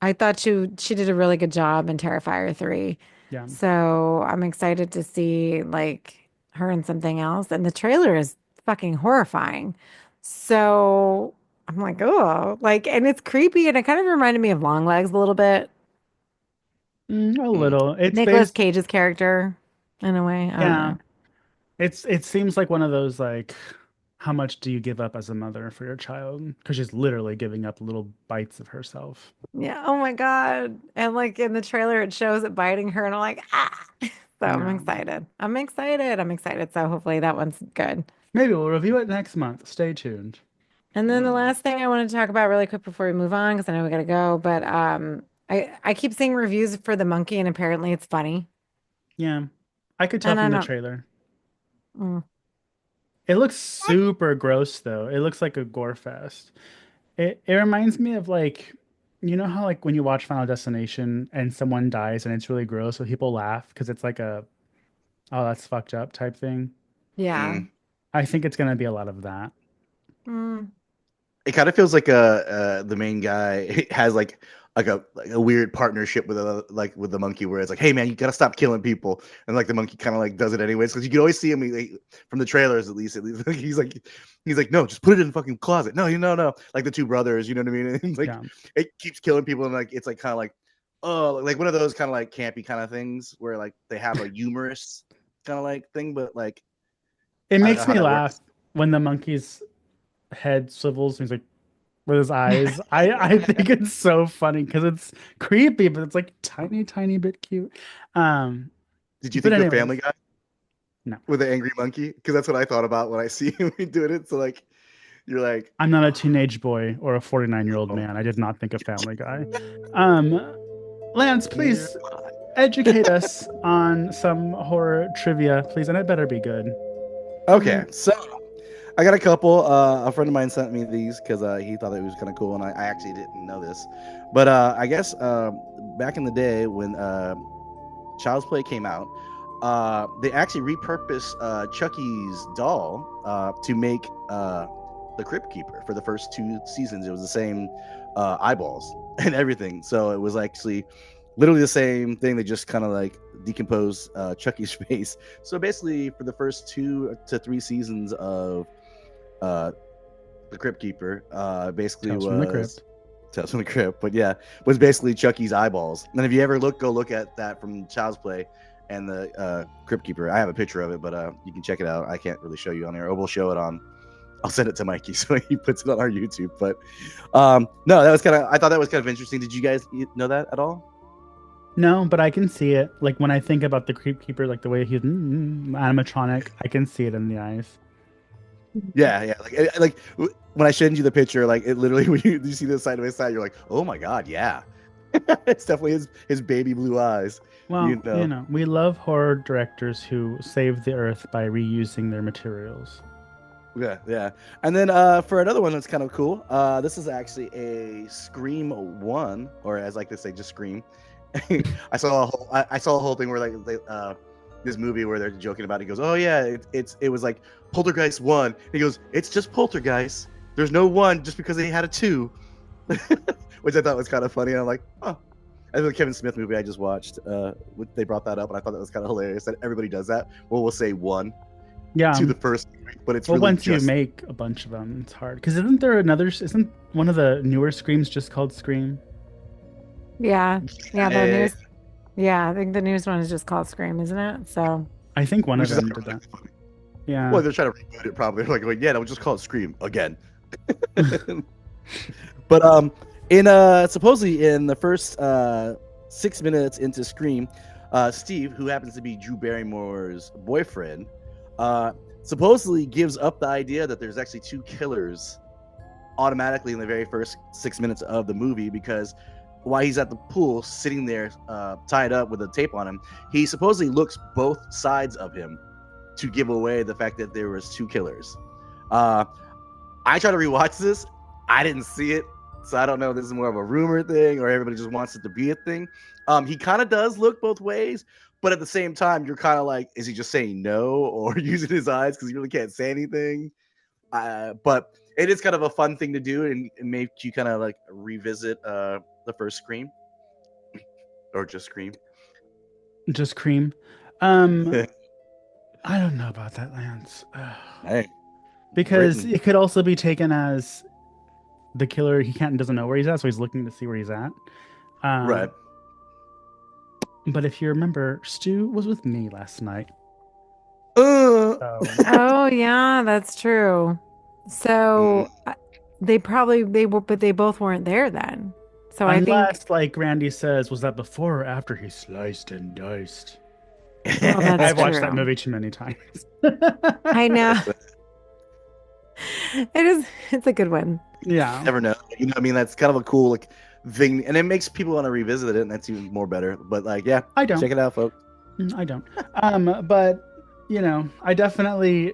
I thought she did a really good job in Terrifier 3. Yeah. So I'm excited to see like her in something else. And the trailer is fucking horrifying. So I'm like, oh, like, and it's creepy and it kind of reminded me of Longlegs a little bit. A Mm. little. It's Nicolas based. Cage's character in a way. I don't Yeah. know. It seems like one of those like, how much do you give up as a mother for your child? Because she's literally giving up little bites of herself. Yeah. Oh my God. And like in the trailer, it shows it biting her, and I'm like, ah. So I'm Yeah. excited. I'm excited. I'm excited. So hopefully that one's good. Maybe we'll review it next month. Stay tuned. And then the Mm. last thing I want to talk about really quick before we move on, because I know we gotta go, but I keep seeing reviews for the monkey, and apparently it's funny. Yeah. I could tell And I from the don't. trailer. Mm, It looks super gross though. It looks like a gore fest. It reminds me of like, you know how like when you watch Final Destination and someone dies and it's really gross, so people laugh because it's like a, oh, that's fucked up type thing. yeah. Mm. I think it's gonna be a lot of that. Mm, It kind of feels like the main guy has like a weird partnership with like with the monkey where it's like, hey man, you gotta stop killing people, and like the monkey kind of like does it anyways because you can always see him like, from the trailers at least like, he's like no, just put it in the fucking closet, no, you know, no, like the two brothers, you know what I mean? And like Yeah. it keeps killing people and like it's like kind of like, oh, like one of those kind of like campy kind of things where like they have a humorous kind of like thing, but like It I don't know makes how me that laugh works. when the monkey's head swivels and he's like with his eyes. I think it's so funny because it's creepy, but it's like tiny, tiny bit cute. Um, Did you but think of anyways, Family Guy no. with the angry monkey? Because that's what I thought about when I see him doing it. So like you're like, I'm not a teenage boy or a 49-year-old oh, man. I did not think of Family Guy. Um, Lance, near. please educate us on some horror trivia, please, and it better be good. Okay, so I got a couple. A friend of mine sent me these because he thought it was kind of cool, and I actually didn't know this. But I guess back in the day when Child's Play came out, they actually repurposed Chucky's doll to make the Crypt Keeper for the first two seasons. It was the same eyeballs and everything, so it was actually literally the same thing. They just kind of like decomposed Chucky's face. So basically, for the first 2 to 3 seasons of uh, the Crypt Keeper, basically Tales from the was Crypt. Tales from the Crypt, but yeah, was basically Chucky's eyeballs. And if you ever go look at that from Child's Play and the Crypt Keeper, I have a picture of it, but you can check it out. I can't really show you on here, or we'll show it on. I'll send it to Mikey so he puts it on our YouTube. But no, that was kind of. I thought that was kind of interesting. Did you guys know that at all? No, but I can see it. Like when I think about the Creep Keeper, like the way he's animatronic, I can see it in the eyes. Yeah, yeah. When I showed you the picture, like it literally when you see this side by side, you're like, oh my god, yeah. It's definitely his baby blue eyes. Well, You know. we love horror directors who save the earth by reusing their materials. Yeah, yeah. And then for another one that's kind of cool, this is actually a Scream 1, or as I like to say, just Scream. I saw a whole thing where like this movie where they're joking about it. He goes, "Oh yeah, it was like Poltergeist 1." He goes, "It's just Poltergeist. There's no 1 just because they had a 2." Which I thought was kind of funny. And I'm like, oh. And the Kevin Smith movie I just watched, they brought that up, and I thought that was kind of hilarious that everybody does that. Well, we'll say 1 to the first movie, but it's really once just... you make a bunch of them, it's hard. Because isn't one of the newer Screams just called Scream? Yeah, the news. Yeah, I think the newest one is just called Scream, isn't it? So I think one of them did that. Yeah. Well, they're trying to reboot it probably. They're like, yeah, we'll just call it Scream again. But supposedly in the first 6 minutes into Scream, Steve, who happens to be Drew Barrymore's boyfriend, supposedly gives up the idea that there's actually 2 killers automatically in the very first 6 minutes of the movie, because while he's at the pool sitting there tied up with a tape on him, he supposedly looks both sides of him to give away the fact that there was 2 killers. I tried to rewatch this. I didn't see it, so I don't know if this is more of a rumor thing or everybody just wants it to be a thing. He kind of does look both ways, but at the same time, you're kind of like, is he just saying no or using his eyes because he really can't say anything? But it is kind of a fun thing to do, and make you kind of like revisit the first Scream, or just Scream. Just Cream. I don't know about that, Lance. Hey, because Britain. It could also be taken as the killer, he doesn't know where he's at, so he's looking to see where he's at. Right. But if you remember, Stu was with me last night. Oh yeah, that's true. So they both weren't there then. So unless, like Randy says, was that before or after he sliced and diced? Well, that's I've watched true. that movie too many times. I know. It's a good one. Yeah. Never know. You know what I mean? That's kind of a cool like thing, and it makes people want to revisit it, and that's even more better. But like, yeah, I don't. Check it out, folks. I don't. But you know, I definitely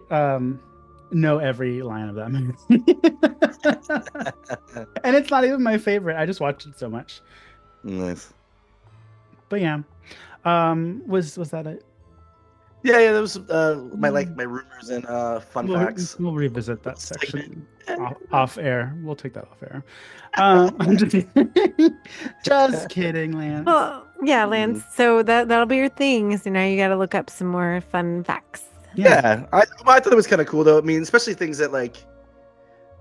know every line of that movie. And it's not even my favorite. I just watched it so much. Nice. But yeah. Was that it? Yeah, that was my rumors and fun facts. We'll revisit that section off air. We'll take that off air. I'm just kidding, Lance. Well, yeah, Lance. So that'll be your thing. So now you got to look up some more fun facts. Yeah, I thought it was kind of cool though. I mean, especially things that like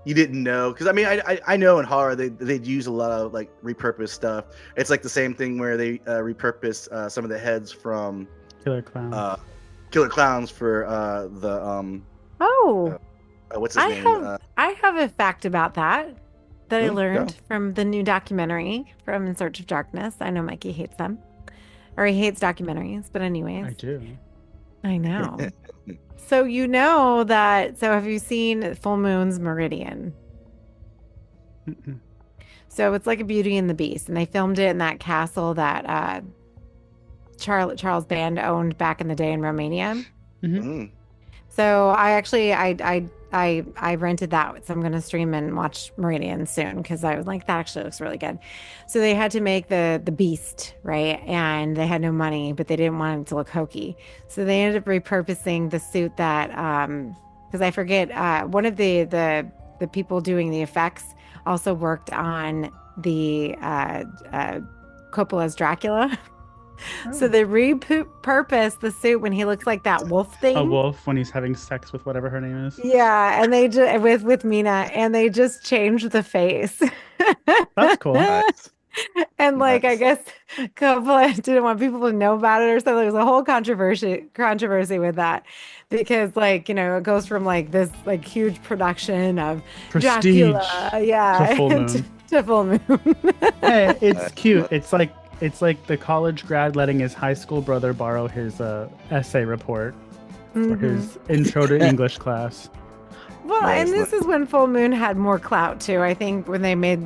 you didn't know, because I mean, I know in horror they'd use a lot of like repurposed stuff. It's like the same thing where they repurposed some of the heads from Killer Clowns for the what's his name? I have a fact about that I learned from the new documentary from In Search of Darkness. I know Mikey hates them, or he hates documentaries, but anyways, I do. I know. So you know that. So have you seen Full Moon's Meridian? Mm-mm. So it's like a Beauty and the Beast, and they filmed it in that castle that Charles Band owned back in the day in Romania. Mm-hmm. So I rented that, so I'm gonna stream and watch Meridian soon, because I was like, that actually looks really good. So they had to make the beast, right? And they had no money, but they didn't want it to look hokey, so they ended up repurposing the suit that because I forget, one of the people doing the effects also worked on the Coppola's Dracula. So they repurposed the suit when he looks like that wolf thing. A wolf when he's having sex with whatever her name is. Yeah, and they just with Mina, and they just changed the face. That's cool. Nice. And like, nice. I guess Coppola didn't want people to know about it or something. There was a whole controversy with that, because like, you know, it goes from like this like huge production of Prestige, Dracula, yeah, to Full Moon. to Full Moon. Hey, it's cute. It's like the college grad letting his high school brother borrow his essay report for his intro to English class. Well, nice. And this is when Full Moon had more clout too. I think when they made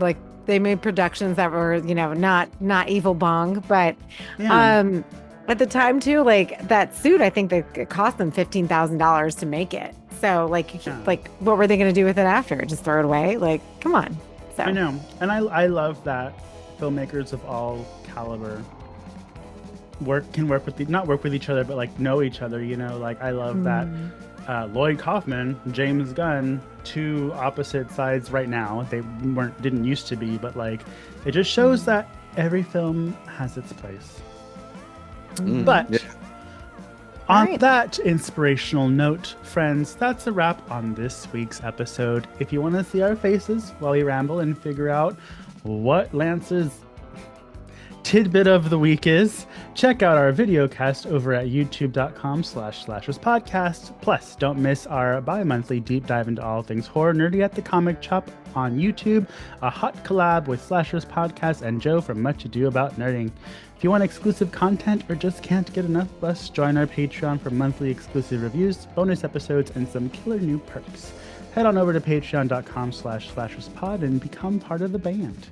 productions that were, you know, not evil bong, but at the time too, like that suit, I think that it cost them $15,000 to make it. So like what were they going to do with it after? Just throw it away? Like, come on. So I know, and I love that filmmakers of all caliber work with not work with each other, but like know each other. You know, like I love that Lloyd Kaufman, James Gunn, two opposite sides right now. They didn't used to be, but like it just shows that every film has its place. But on that inspirational note, friends, that's a wrap on this week's episode. If you want to see our faces while we ramble and figure out what Lance's tidbit of the week is, check out our video cast over at youtube.com/slasherspodcast. Plus, don't miss our bi-monthly deep dive into all things horror nerdy at the Comic Chop on YouTube, a hot collab with Slashers Podcast and Joe from Much Ado About Nerding. If you want exclusive content or just can't get enough of us, join our Patreon for monthly exclusive reviews, bonus episodes, and some killer new perks. Head on over to patreon.com/slasherspod and become part of the band.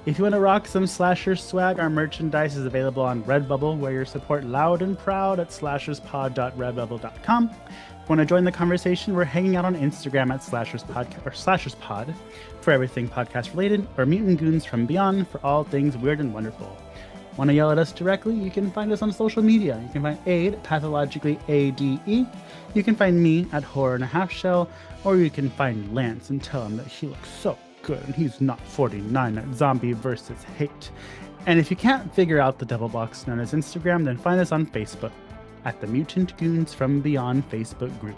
If you want to rock some Slasher swag, our merchandise is available on Redbubble, where your support loud and proud at slasherspod.redbubble.com. If you want to join the conversation, we're hanging out on Instagram at slasherspod for everything podcast related, or Mutant Goons from Beyond for all things weird and wonderful. Want to yell at us directly? You can find us on social media. You can find Aid, pathologically ADE. You can find me at Horror and a Half Shell, or you can find Lance and tell him that he looks so good and he's not 49 at Zombie versus Hate. And if you can't figure out the double box known as Instagram, then find us on Facebook at the Mutant Goons from Beyond Facebook group.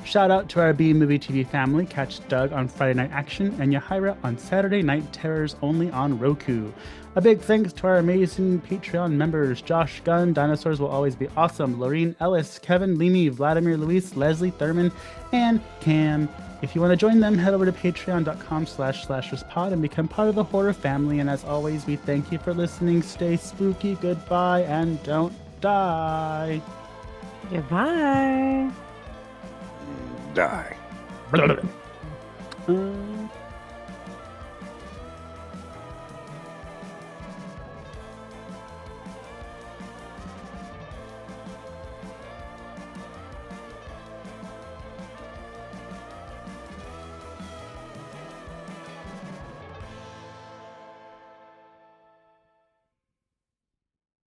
Shout out to our B Movie TV family. Catch Doug on Friday Night Action and Yahira on Saturday Night Terrors only on Roku. A big thanks to our amazing Patreon members: Josh Gunn, Dinosaurs Will Always Be Awesome, Lorene Ellis, Kevin Leamy, Vladimir Luis, Leslie Thurman, and Cam. If you want to join them, head over to patreon.com/slasherspod and become part of the horror family. And as always, we thank you for listening. Stay spooky, goodbye, and don't die. Goodbye. Die.